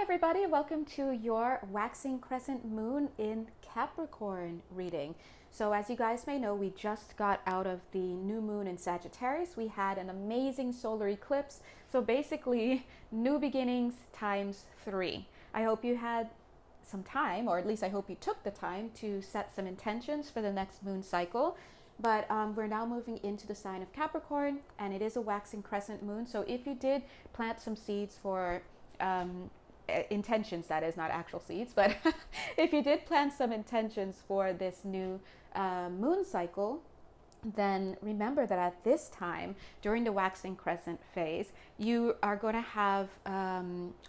everybody, welcome to your waxing crescent moon in Capricorn reading. So as you guys may know, we just got out of the new moon in Sagittarius. We had an amazing solar eclipse. So basically, new beginnings times 3. I hope you had some time, or at least I hope you took the time to set some intentions for the next moon cycle. But we're now moving into the sign of Capricorn, and it is a waxing crescent moon. So if you did plant some seeds for intentions, that is, not actual seeds, but if you did plant some intentions for this new moon cycle, then remember that at this time, during the waxing crescent phase, you are going to have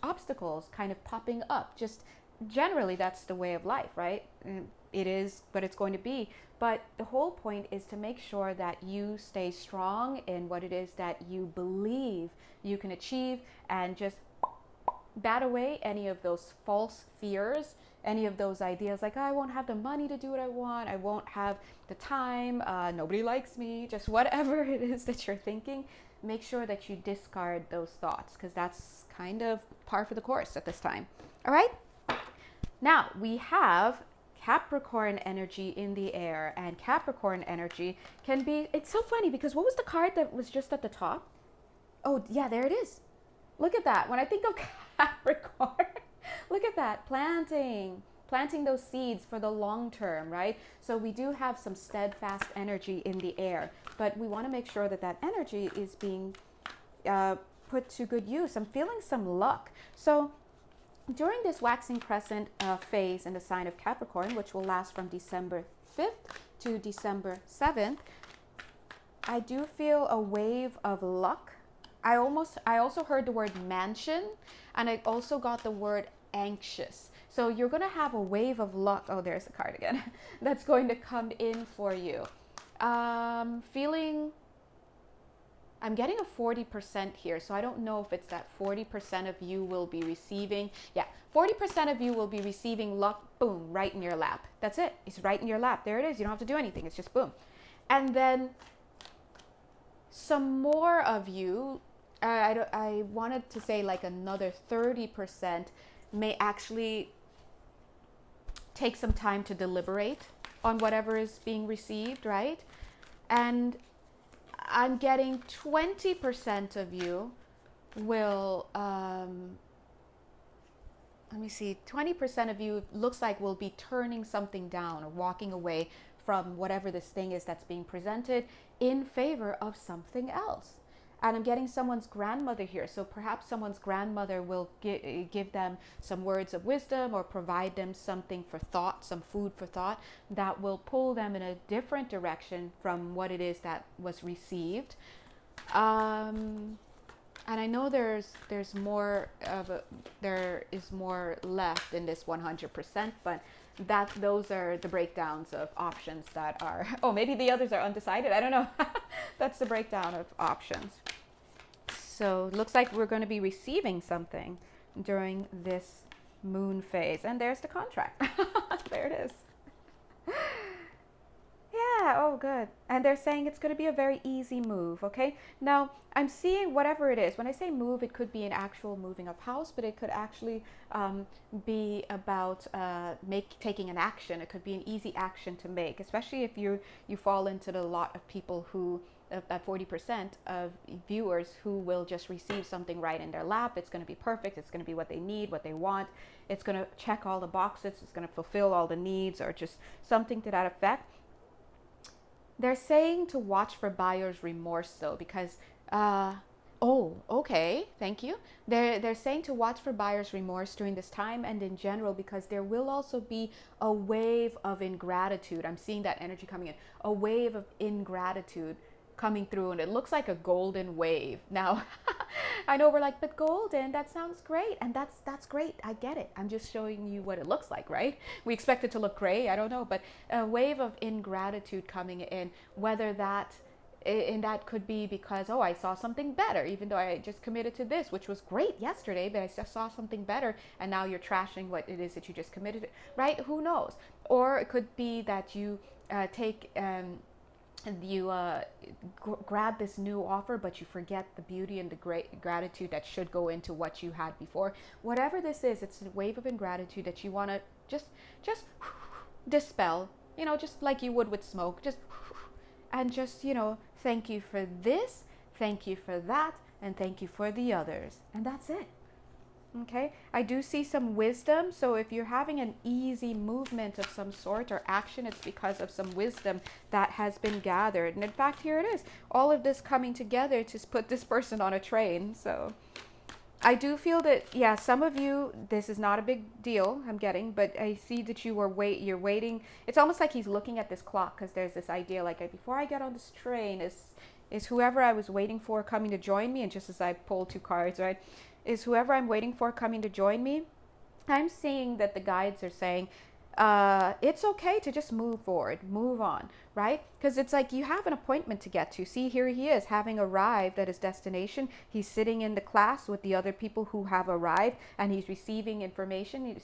obstacles kind of popping up. Just generally, that's the way of life, right? It is what it's going to be. But the whole point is to make sure that you stay strong in what it is that you believe you can achieve, and just bat away any of those false fears, any of those ideas like, oh, I won't have the money to do what I want, I won't have the time, nobody likes me, just whatever it is that you're thinking. Make sure that you discard those thoughts, because that's kind of par for the course at this time. All right, now we have Capricorn energy in the air, and Capricorn energy can be, it's so funny because what was the card that was just at the top? Oh yeah, there it is. Look at that. When I think of Capricorn, look at that, planting those seeds for the long term, right? So we do have some steadfast energy in the air, but we want to make sure that that energy is being put to good use. I'm feeling some luck. So during this waxing crescent phase in the sign of Capricorn, which will last from December 5th to December 7th, I do feel a wave of luck. I also heard the word mansion, and I also got the word anxious. So you're going to have a wave of luck. Oh, there's the card again. That's going to come in for you. I'm getting a 40% here, so I don't know if it's that 40% of you will be receiving. Yeah, 40% of you will be receiving luck, boom, right in your lap. That's it. It's right in your lap. There it is. You don't have to do anything. It's just boom. And then some more of you, I wanted to say like another 30% may actually take some time to deliberate on whatever is being received, right? And I'm getting 20% of you will, let me see, 20% of you looks like will be turning something down or walking away from whatever this thing is that's being presented in favor of something else. And I'm getting someone's grandmother here. So perhaps someone's grandmother will give them some words of wisdom, or provide them something for thought, some food for thought that will pull them in a different direction from what it is that was received. And I know there is more left in this 100%, but those are the breakdowns of options that are, oh, maybe the others are undecided, I don't know. That's the breakdown of options. So it looks like we're going to be receiving something during this moon phase. And there's the contract. There it is. Yeah, oh good. And they're saying it's going to be a very easy move, okay? Now, I'm seeing whatever it is. When I say move, it could be an actual moving of house, but it could actually be about taking an action. It could be an easy action to make, especially if you fall into the lot of people who, that 40% of viewers who will just receive something right in their lap. It's going to be perfect. It's going to be what they need, what they want. It's going to check all the boxes. It's going to fulfill all the needs, or just something to that effect. They're saying to watch for buyer's remorse though, because, oh, okay, thank you. They're saying to watch for buyer's remorse during this time and in general, because there will also be a wave of ingratitude. I'm seeing that energy coming in, a wave of ingratitude coming through, and it looks like a golden wave. Now, I know we're like, but golden, that sounds great, and that's great. I get it. I'm just showing you what it looks like, right? We expect it to look gray, I don't know, but a wave of ingratitude coming in, whether that could be because, oh, I saw something better, even though I just committed to this, which was great yesterday, but I just saw something better, and now you're trashing what it is that you just committed to, right? Who knows? Or it could be that you take you grab this new offer, but you forget the beauty and the great gratitude that should go into what you had before. Whatever this is, it's a wave of ingratitude that you want to just dispel, just like you would with smoke, and just, thank you for this, thank you for that, and thank you for the others. And that's it. Okay, I do see some wisdom. So if you're having an easy movement of some sort or action, it's because of some wisdom that has been gathered. And in fact, here it is. All of this coming together to put this person on a train. So I do feel that, yeah, some of you, this is not a big deal, I'm getting, but I see that you're waiting. It's almost like he's looking at this clock, because there's this idea like, before I get on this train, is whoever I was waiting for coming to join me? And just as I pull 2 cards, right? Is whoever I'm waiting for coming to join me? I'm seeing that the guides are saying, it's okay to just move forward, move on, right? Because it's like you have an appointment to get to. See, here he is, having arrived at his destination. He's sitting in the class with the other people who have arrived, and he's receiving information,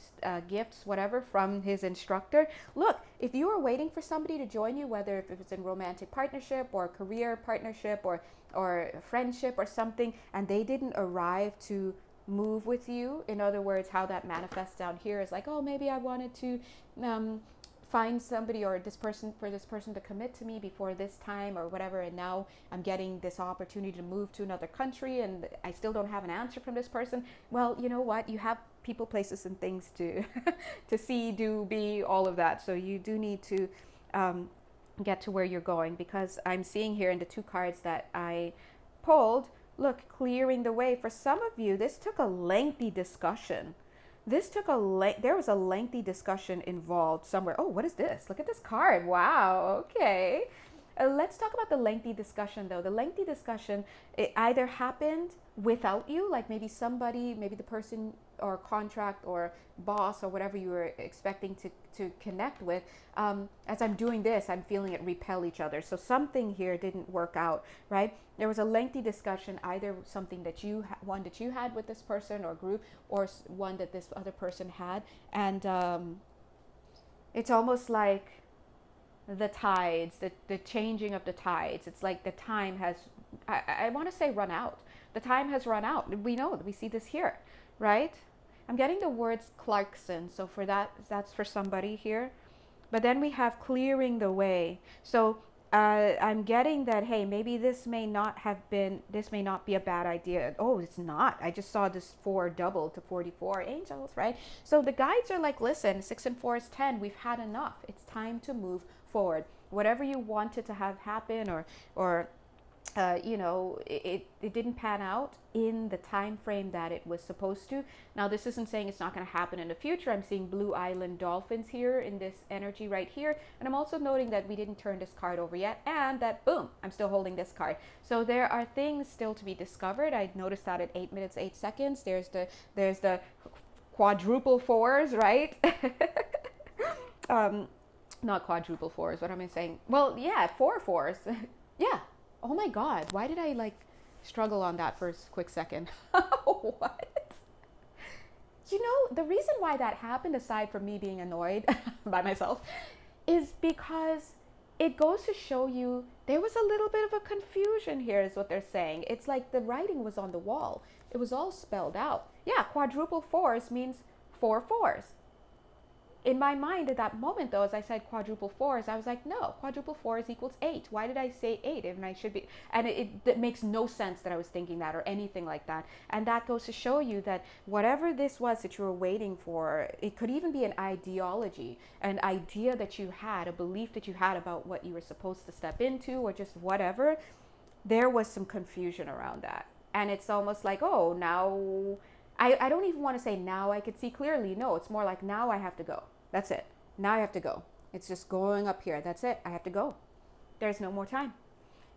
gifts, whatever, from his instructor. Look, if you are waiting for somebody to join you, whether if it's in romantic partnership or career partnership or friendship or something, and they didn't arrive to move with you, in other words, how that manifests down here is like, oh, maybe I wanted to find somebody or this person to commit to me before this time or whatever, and now I'm getting this opportunity to move to another country and I still don't have an answer from this person. Well, you know what, you have people, places, and things to to see, do, be, all of that. So you do need to get to where you're going, because I'm seeing here in the 2 cards that I pulled, look, clearing the way. For some of you, this took a lengthy discussion. There was a lengthy discussion involved somewhere. Oh, what is this? Look at this card. Wow. Okay. Let's talk about the lengthy discussion, though. The lengthy discussion, it either happened without you, like maybe the person or contract or boss or whatever you were expecting to connect with. As I'm doing this, I'm feeling it repel each other. So something here didn't work out, right? There was a lengthy discussion, either something that one that you had with this person or group, or one that this other person had. And it's almost like the tides, the changing of the tides. It's like the time has, I want to say, run out. The time has run out. We know, we see this here, right? I'm getting the words Clarkson, so for that's for somebody here. But then we have clearing the way. So I'm getting that, hey, maybe this may not be a bad idea. Oh, it's not. I just saw this 4 double to 44 angels, right? So the guides are like, listen, 6 and 4 is 10. We've had enough. It's time to move forward. Whatever you wanted to have happen, or it didn't pan out in the time frame that it was supposed to. Now, this isn't saying it's not going to happen in the future. I'm seeing Blue Island dolphins here in this energy right here. And I'm also noting that we didn't turn this card over yet, and that, boom, I'm still holding this card. So there are things still to be discovered. I noticed that at 8 minutes, 8 seconds. There's the quadruple 4s, right? Not quadruple 4s. What am I saying? Well, yeah, 4 4s. Yeah. Oh my God, why did I struggle on that for a quick second? What? The reason why that happened, aside from me being annoyed by myself, is because it goes to show you there was a little bit of a confusion here, is what they're saying. It's like the writing was on the wall. It was all spelled out. Yeah, quadruple 4s means 4 4s. In my mind at that moment, though, as I said quadruple 4s, I was like, no, quadruple 4s equals 8. Why did I say 8? And I should be, and it makes no sense that I was thinking that or anything like that. And that goes to show you that whatever this was that you were waiting for, it could even be an ideology, an idea that you had, a belief that you had about what you were supposed to step into, or just whatever. There was some confusion around that. And it's almost like, oh, now, I don't even want to say now I could see clearly. No, it's more like now I have to go. That's it. Now I have to go. It's just going up here. That's it. I have to go. There's no more time.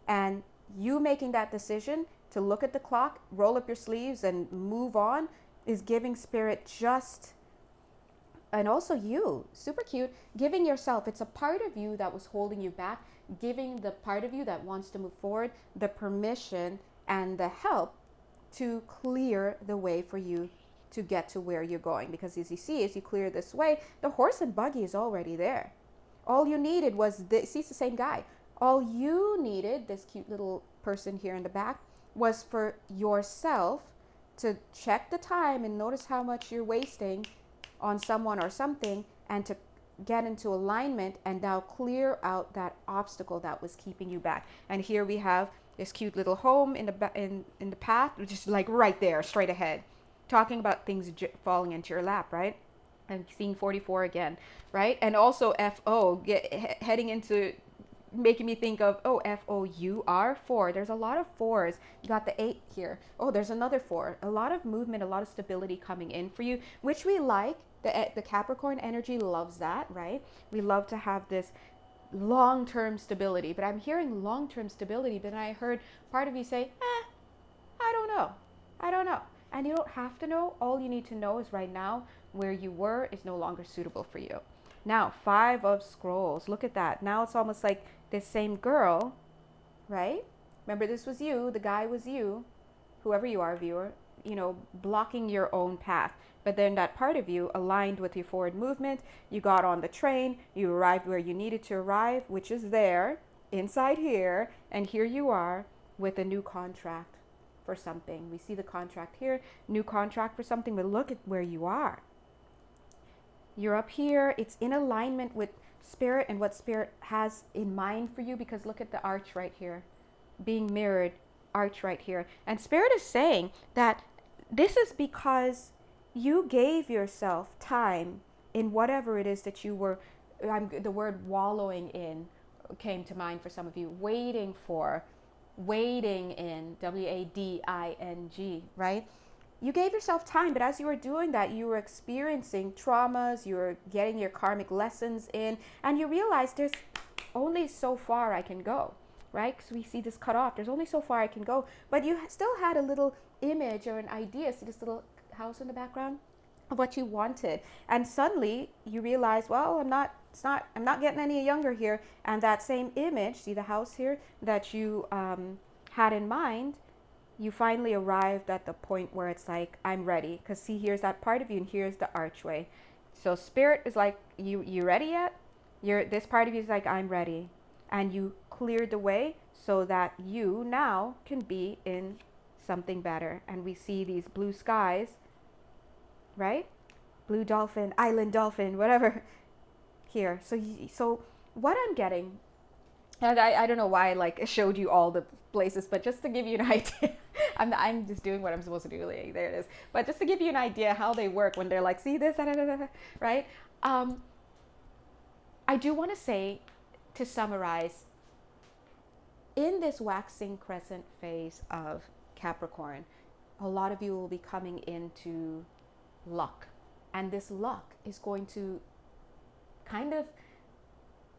And you making that decision to look at the clock, roll up your sleeves, and move on is giving spirit just, and also you, super cute, giving yourself, it's a part of you that was holding you back, giving the part of you that wants to move forward the permission and the help to clear the way for you to get to where you're going. Because as you see, as you clear this way, the horse and buggy is already there. All you needed was see, it's the same guy. All you needed, this cute little person here in the back, was for yourself to check the time and notice how much you're wasting on someone or something, and to get into alignment and now clear out that obstacle that was keeping you back. And here we have this cute little home in the path, which is like right there, straight ahead, talking about things falling into your lap, right? And seeing 44 again, right? And also FO heading into making me think of, oh, FOUR, 4. There's a lot of 4s. You got the 8 here. Oh, there's another 4. A lot of movement, a lot of stability coming in for you, which we like. The Capricorn energy loves that, right? We love to have this long-term stability. But I'm hearing long-term stability, but I heard part of you say, I don't know. I don't know. And you don't have to know. All you need to know is right now where you were is no longer suitable for you. Now, 5 of Scrolls. Look at that. Now it's almost like this same girl, right? Remember, this was you. The guy was you, whoever you are, viewer, blocking your own path. But then that part of you aligned with your forward movement. You got on the train. You arrived where you needed to arrive, which is there, inside here. And here you are with a new contract for something. We see the contract here, new contract for something, but look at where you are. You're up here. It's in alignment with Spirit and what Spirit has in mind for you, because look at the arch right here, being mirrored, arch right here. And Spirit is saying that this is because you gave yourself time in whatever it is that you were, the word wallowing in came to mind for some of you, waiting in, WADING, right? You gave yourself time, but as you were doing that, you were experiencing traumas, you were getting your karmic lessons in, and you realized there's only so far I can go, right? Because we see this cut off. There's only so far I can go, but you still had a little image or an idea. See this little house in the background of what you wanted, and suddenly you realize, well, I'm not getting any younger here. And that same image, see the house here that you had in mind, you finally arrived at the point where it's like, I'm ready. Because see, here's that part of you, and here's the archway. So Spirit is like, you ready yet? This part of you is like, I'm ready. And you cleared the way so that you now can be in something better. And we see these blue skies, right? Blue dolphin, island dolphin, whatever, here. So what I'm getting, and I don't know why I like showed you all the places, but just to give you an idea, I'm just doing what I'm supposed to do. Like, there it is. But just to give you an idea how they work when they're like, see this, right? I do want to say, to summarize, in this waxing crescent phase of Capricorn, a lot of you will be coming into luck. And this luck is going to kind of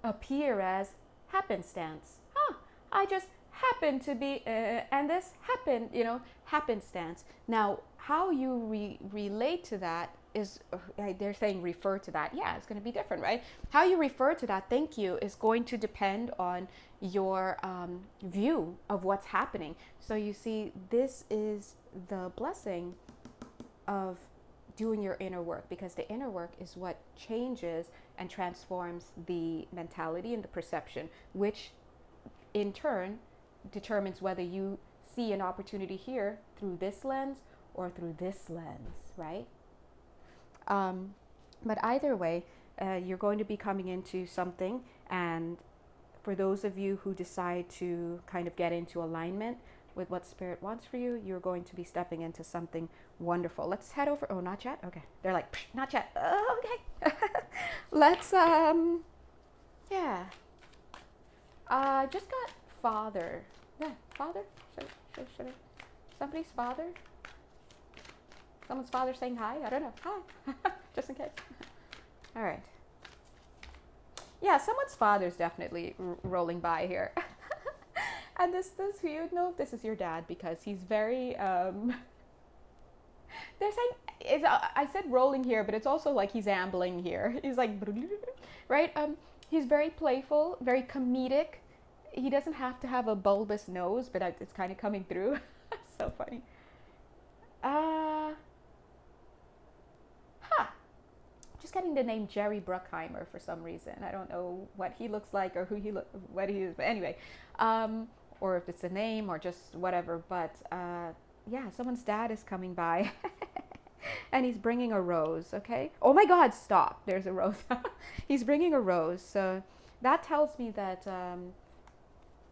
appear as happenstance. I just happened to be, and this happened, happenstance. Now, how you relate to that is, they're saying refer to that. Yeah, it's going to be different, right? How you refer to that, thank you, is going to depend on your view of what's happening. So you see, this is the blessing of doing your inner work, because the inner work is what changes and transforms the mentality and the perception, which in turn determines whether you see an opportunity here through this lens or through this lens, right? But either way, you're going to be coming into something, and for those of you who decide to kind of get into alignment with what Spirit wants for you, you're going to be stepping into something wonderful. Let's head over. Oh, not yet? Okay. They're like, not yet. Oh, okay. Let's, yeah. Just got father. Yeah, father? Should I? Somebody's father? Someone's father saying hi? I don't know. Hi. Just in case. All right. Yeah, someone's father's definitely rolling by here. And this you know this is your dad, because he's very they're saying I said rolling here, but it's also like he's ambling here. He's like, right? He's very playful, very comedic. He doesn't have to have a bulbous nose, but it's kind of coming through. So funny. just getting the name Jerry Bruckheimer for some reason. I don't know what he looks like or what he is, but anyway, or if it's a name or just whatever. But yeah, someone's dad is coming by. And he's bringing a rose, okay? Oh my God, stop. There's a rose. He's bringing a rose. So that tells me that,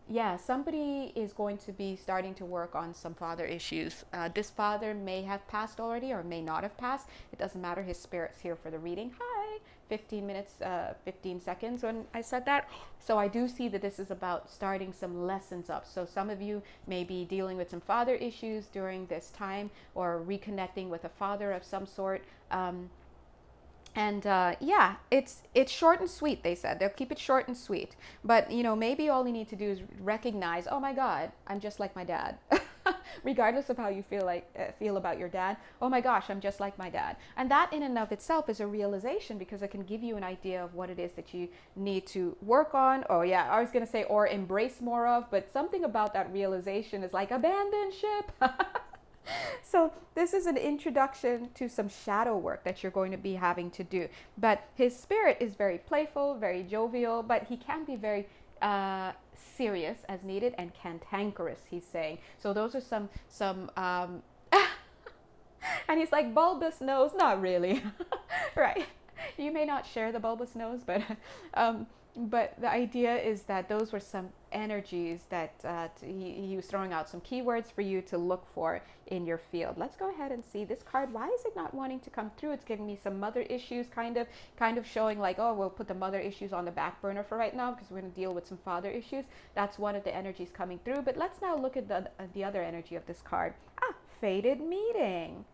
yeah, somebody is going to be starting to work on some father issues. This father may have passed already or may not have passed. It doesn't matter. His spirit's here for the reading. Hi. 15 minutes, 15 seconds when I said that. So I do see that this is about starting some lessons up. So some of you may be dealing with some father issues during this time or reconnecting with a father of some sort. Yeah, it's short and sweet, they said. They'll keep it short and sweet. But, you know, maybe all you need to do is recognize, oh my God, I'm just like my dad. Regardless of how you feel about your dad. Oh my gosh, I'm just like my dad. And that in and of itself is a realization, because it can give you an idea of what it is that you need to work on. Oh yeah, I was going to say, or embrace more of, but something about that realization is like abandon ship. So this is an introduction to some shadow work that you're going to be having to do. But his spirit is very playful, very jovial, but he can be very serious as needed and cantankerous, he's saying. So those are some and he's like, bulbous nose, not really. Right? You may not share the bulbous nose, but the idea is that those were some energies that he was throwing out, some keywords for you to look for in your field. Let's go ahead and see this card. Why is it not wanting to come through? It's giving me some mother issues, kind of showing like, oh, we'll put the mother issues on the back burner for right now because we're going to deal with some father issues. That's one of the energies coming through. But let's now look at the other energy of this card. Fated meeting.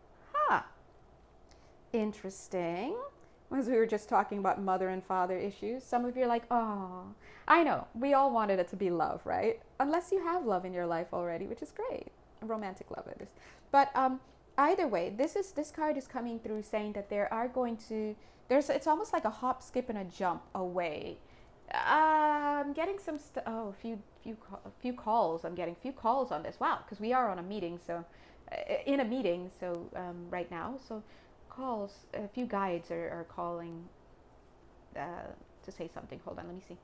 Interesting. As we were just talking about mother and father issues, some of you are like, oh, I know, we all wanted it to be love, right? Unless you have love in your life already, which is great. Romantic love it is. But either way, this card is coming through saying that there are going to, it's almost like a hop, skip, and a jump away. I'm getting some, a few calls. I'm getting a few calls on this. Wow, because we are on a meeting, so, right now, so calls, a few guides are calling to say something. Hold on, let me see.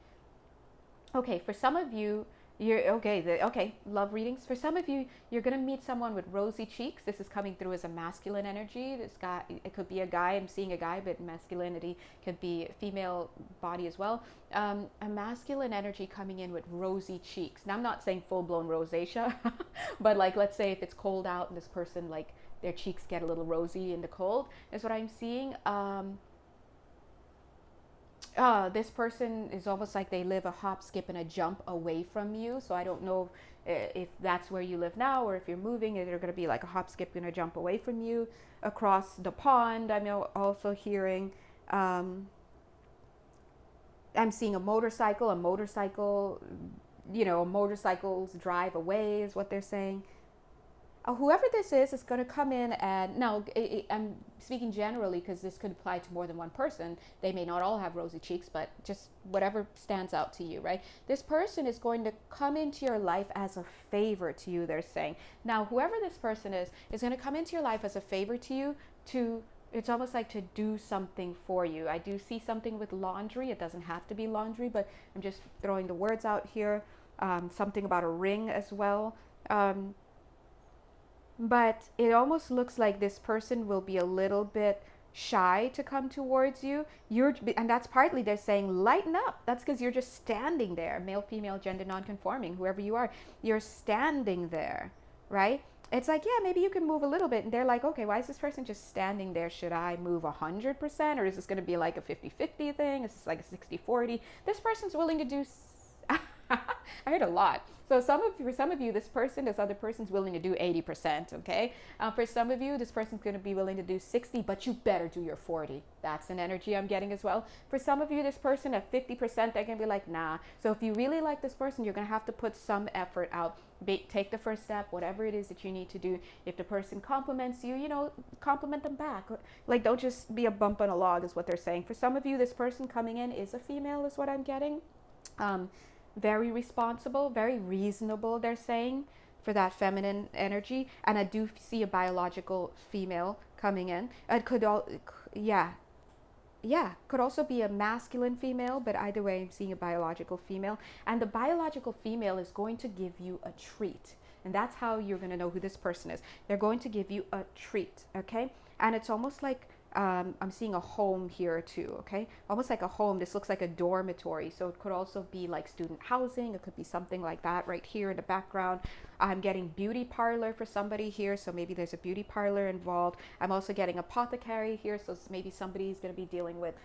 Okay, for some of you, love readings. For some of you, you're going to meet someone with rosy cheeks. This is coming through as a masculine energy. This guy, it could be a guy. I'm seeing a guy, but masculinity could be female body as well. A masculine energy coming in with rosy cheeks. Now, I'm not saying full-blown rosacea, but like, let's say if it's cold out and this person, like, their cheeks get a little rosy in the cold, is what I'm seeing. This person is almost like they live a hop, skip, and a jump away from you. So I don't know if that's where you live now, or if you're moving, they're going to be like a hop, skip, and a jump away from you across the pond. I'm also hearing, I'm seeing a motorcycle, you know, motorcycles drive away is what they're saying. Whoever this is going to come in, and now I'm speaking generally because this could apply to more than one person. They may not all have rosy cheeks, but just whatever stands out to you, right? This person is going to come into your life as a favor to you, they're saying. Now, whoever this person is going to come into your life as a favor to you it's almost like to do something for you. I do see something with laundry. It doesn't have to be laundry, but I'm just throwing the words out here. Something about a ring as well. But it almost looks like this person will be a little bit shy to come towards you. And that's partly they're saying, lighten up. That's because you're just standing there. Male, female, gender non-conforming, whoever you are. You're standing there, right? It's like, yeah, maybe you can move a little bit. And they're like, okay, why is this person just standing there? Should I move 100%? Or is this going to be like a 50-50 thing? Is this like a 60-40? This person's willing to do... I heard a lot. So for some of you, this other person's willing to do 80%, okay? For some of you, this person's going to be willing to do 60, but you better do your 40. That's an energy I'm getting as well. For some of you, this person at 50%, they're going to be like, nah. So if you really like this person, you're going to have to put some effort out. Take the first step, whatever it is that you need to do. If the person compliments you, compliment them back. Like, don't just be a bump on a log is what they're saying. For some of you, this person coming in is a female is what I'm getting. Very responsible, very reasonable, they're saying, for that feminine energy. And I do see a biological female coming in. It could all, yeah, yeah, could also be a masculine female, but either way, I'm seeing a biological female. And the biological female is going to give you a treat. And that's how you're going to know who this person is. They're going to give you a treat, okay? And it's almost like I'm seeing a home here too, okay? Almost like a home. This looks like a dormitory. So it could also be like student housing. It could be something like that right here in the background. I'm getting beauty parlor for somebody here. So maybe there's a beauty parlor involved. I'm also getting apothecary here. So maybe somebody's going to be dealing with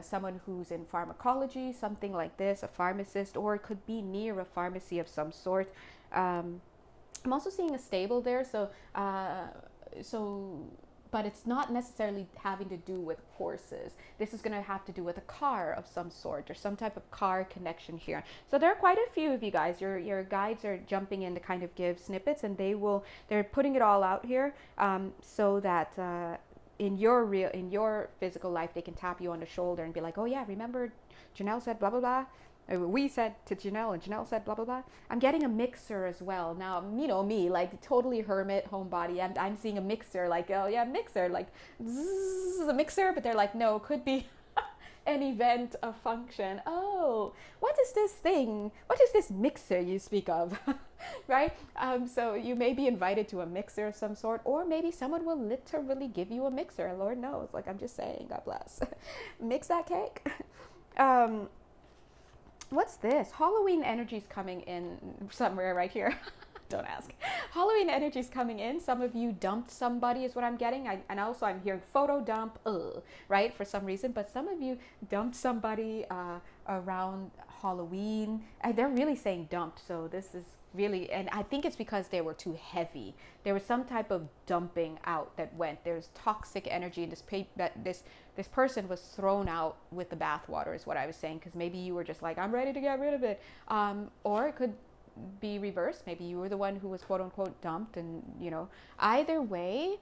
someone who's in pharmacology, something like this, a pharmacist, or it could be near a pharmacy of some sort. I'm also seeing a stable there. But it's not necessarily having to do with horses. This is going to have to do with a car of some sort or some type of car connection here. So there are quite a few of you guys. Your guides are jumping in to kind of give snippets, and they're putting it all out here so that in your physical life they can tap you on the shoulder and be like, oh yeah, remember Jonelle said blah blah blah. We said to Jonelle, and Jonelle said blah blah blah. I'm getting a mixer as well. Now, you know me, like totally hermit homebody. I'm seeing a mixer, like, oh yeah, mixer, like zzz, a mixer, but they're like, no, could be an event, a function. Oh, what is this thing? What is this mixer you speak of? Right? So you may be invited to a mixer of some sort, or maybe someone will literally give you a mixer. Lord knows. Like, I'm just saying, God bless. Mix that cake. What's this? Halloween energy's coming in somewhere right here. Don't ask. Halloween energy's coming in. Some of you dumped somebody is what I'm getting. And also I'm hearing photo dump, right? For some reason. But some of you dumped somebody around Halloween. They're really saying dumped. So this is really, and I think it's because they were too heavy. There was some type of dumping out that went. There's toxic energy in this person was thrown out with the bathwater is what I was saying, because maybe you were just like, I'm ready to get rid of it. Or it could be reversed. Maybe you were the one who was quote unquote dumped, and either way,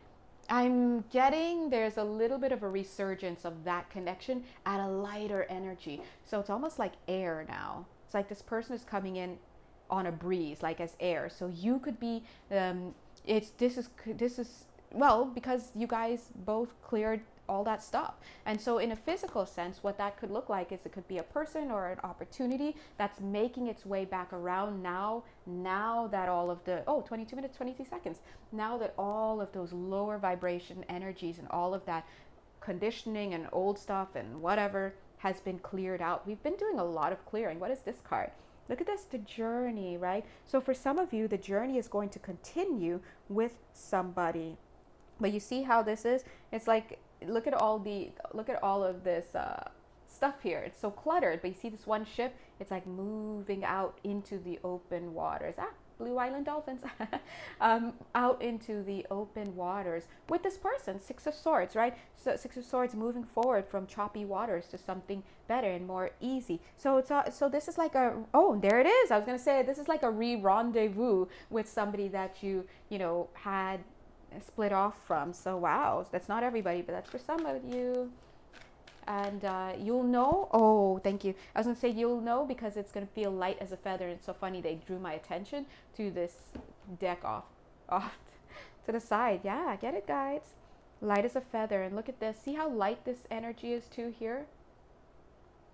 I'm getting there's a little bit of a resurgence of that connection at a lighter energy. So it's almost like air now. It's like this person is coming in on a breeze, like as air. So you could be this is well, because you guys both cleared all that stuff. And so in a physical sense, what that could look like is it could be a person or an opportunity that's making its way back around now that all of the 22 minutes 22 seconds, now that all of those lower vibration energies and all of that conditioning and old stuff and whatever has been cleared out. We've been doing a lot of clearing. What is this card? Look at this, the journey, right? So for some of you, the journey is going to continue with somebody. But you see how this is? It's like, look at all of this stuff here. It's so cluttered, but you see this one ship? It's like moving out into the open waters. Blue Island dolphins. Out into the open waters with this person, Six of Swords, right? So Six of Swords moving forward from choppy waters to something better and more easy. So it's so this is like there it is. I was gonna say this is like a re-rendezvous with somebody that you had split off from. So wow, that's not everybody, but that's for some of you. And you'll know, thank you. I was gonna say you'll know because it's gonna feel light as a feather. And it's so funny, they drew my attention to this deck off to the side. Yeah, I get it, guys. Light as a feather. And look at this. See how light this energy is too here?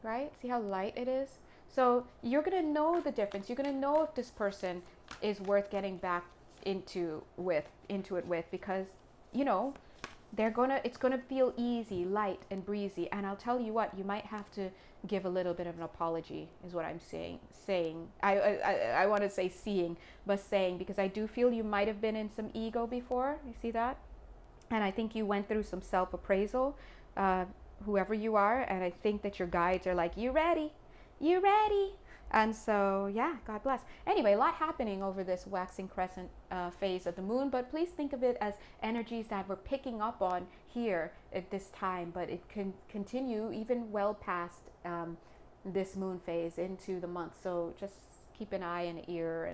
Right? See how light it is? So you're gonna know the difference. You're gonna know if this person is worth getting back into it with, because it's gonna feel easy, light and breezy. And I'll tell you what, you might have to give a little bit of an apology is what I'm saying. I want to say seeing, but saying, because I do feel you might have been in some ego before. You see that? And I think you went through some self-appraisal, whoever you are. And I think that your guides are like, you ready? And so, yeah, God bless. Anyway, a lot happening over this waxing crescent phase of the moon, but please think of it as energies that we're picking up on here at this time, but it can continue even well past this moon phase into the month. So just keep an eye and ear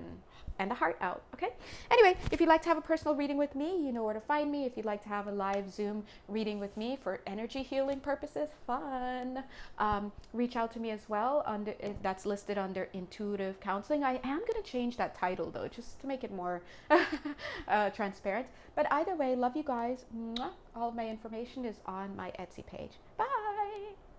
and a heart out, okay? Anyway, if you'd like to have a personal reading with me, you know where to find me. If you'd like to have a live Zoom reading with me for energy healing purposes, fun, reach out to me as well. That's listed under intuitive counseling. I am going to change that title though, just to make it more transparent. But either way, love you guys. Mwah. All of my information is on my Etsy page. Bye.